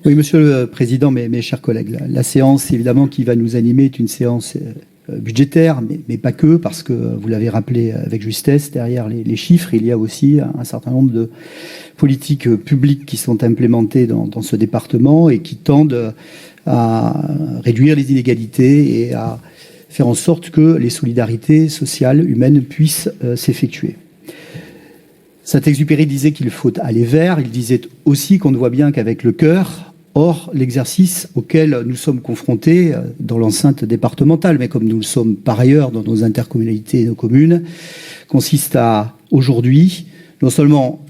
Oui, Monsieur le Président, mes chers collègues, la séance évidemment qui va nous animer est une séance budgétaire, mais pas que, parce que vous l'avez rappelé avec justesse, derrière les chiffres, il y a aussi un certain nombre de politiques publiques qui sont implémentées dans ce département et qui tendent à réduire les inégalités et à faire en sorte que les solidarités sociales, humaines puissent s'effectuer. Saint-Exupéry disait qu'il faut aller vers, il disait aussi qu'on ne voit bien qu'avec le cœur. Or, l'exercice auquel nous sommes confrontés dans l'enceinte départementale, mais comme nous le sommes par ailleurs dans nos intercommunalités et nos communes, consiste à, aujourd'hui, non seulement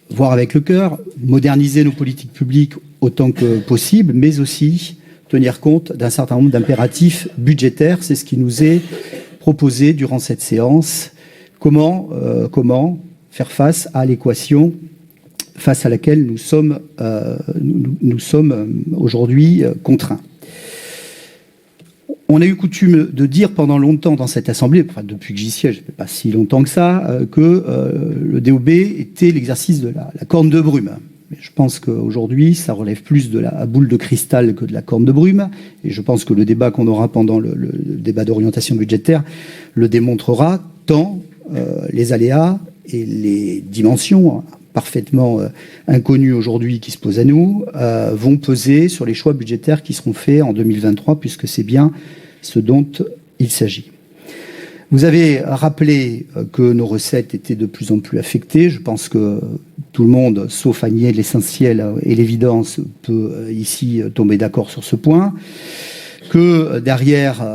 voir avec le cœur, moderniser nos politiques publiques autant que possible, mais aussi tenir compte d'un certain nombre d'impératifs budgétaires. C'est ce qui nous est proposé durant cette séance. Comment faire face à l'équation face à laquelle nous sommes aujourd'hui contraints. On a eu coutume de dire pendant longtemps dans cette Assemblée, enfin depuis que j'y siège, pas si longtemps que ça, que le DOB était l'exercice de la corne de brume. Mais je pense qu'aujourd'hui, ça relève plus de la boule de cristal que de la corne de brume. Et je pense que le débat qu'on aura pendant le débat d'orientation budgétaire le démontrera, tant les aléas et les dimensions parfaitement inconnues aujourd'hui qui se posent à nous, vont peser sur les choix budgétaires qui seront faits en 2023, puisque c'est bien ce dont il s'agit. Vous avez rappelé que nos recettes étaient de plus en plus affectées. Je pense que tout le monde, sauf à nier l'essentiel et l'évidence, peut ici tomber d'accord sur ce point. Que derrière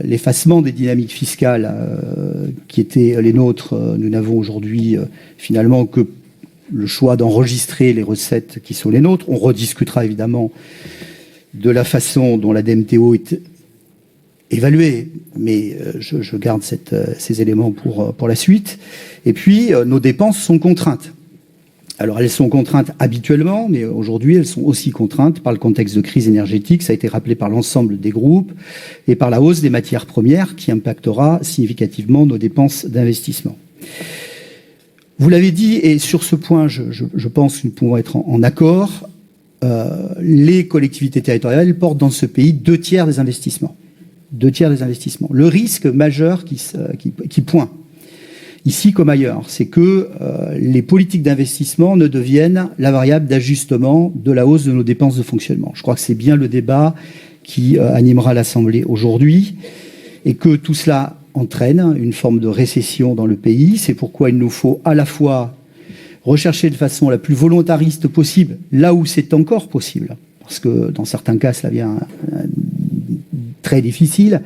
l'effacement des dynamiques fiscales qui étaient les nôtres, nous n'avons aujourd'hui finalement que le choix d'enregistrer les recettes qui sont les nôtres. On rediscutera évidemment de la façon dont la DMTO est évaluée, mais je garde ces éléments pour la suite. Et puis, nos dépenses sont contraintes. Alors, elles sont contraintes habituellement, mais aujourd'hui, elles sont aussi contraintes par le contexte de crise énergétique. Ça a été rappelé par l'ensemble des groupes et par la hausse des matières premières qui impactera significativement nos dépenses d'investissement. Vous l'avez dit, et sur ce point, je pense que nous pouvons être en accord, les collectivités territoriales portent dans ce pays 2/3 des investissements. 2/3 des investissements. Le risque majeur qui pointe, ici comme ailleurs, c'est que les politiques d'investissement ne deviennent la variable d'ajustement de la hausse de nos dépenses de fonctionnement. Je crois que c'est bien le débat qui animera l'Assemblée aujourd'hui, et que tout cela entraîne une forme de récession dans le pays. C'est pourquoi il nous faut à la fois rechercher de façon la plus volontariste possible, là où c'est encore possible, parce que dans certains cas, cela devient très difficile,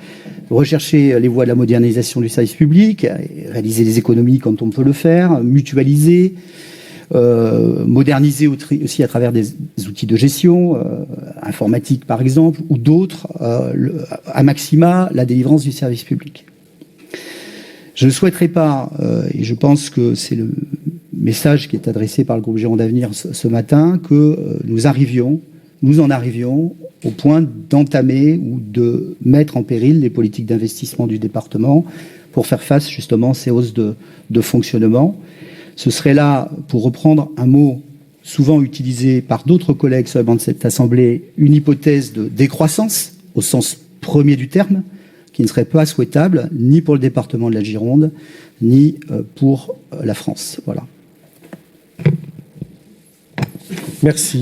rechercher les voies de la modernisation du service public, réaliser des économies quand on peut le faire, mutualiser, moderniser aussi à travers des outils de gestion, informatique par exemple, ou d'autres, à maxima, la délivrance du service public. Je ne souhaiterais pas, et je pense que c'est le message qui est adressé par le groupe Gironde d'Avenir ce matin, que nous en arrivions au point d'entamer ou de mettre en péril les politiques d'investissement du département pour faire face justement à ces hausses de fonctionnement. Ce serait là, pour reprendre un mot souvent utilisé par d'autres collègues sur les bancs de cette Assemblée, une hypothèse de décroissance au sens premier du terme, qui ne serait pas souhaitable ni pour le département de la Gironde, ni pour la France. Voilà. Merci.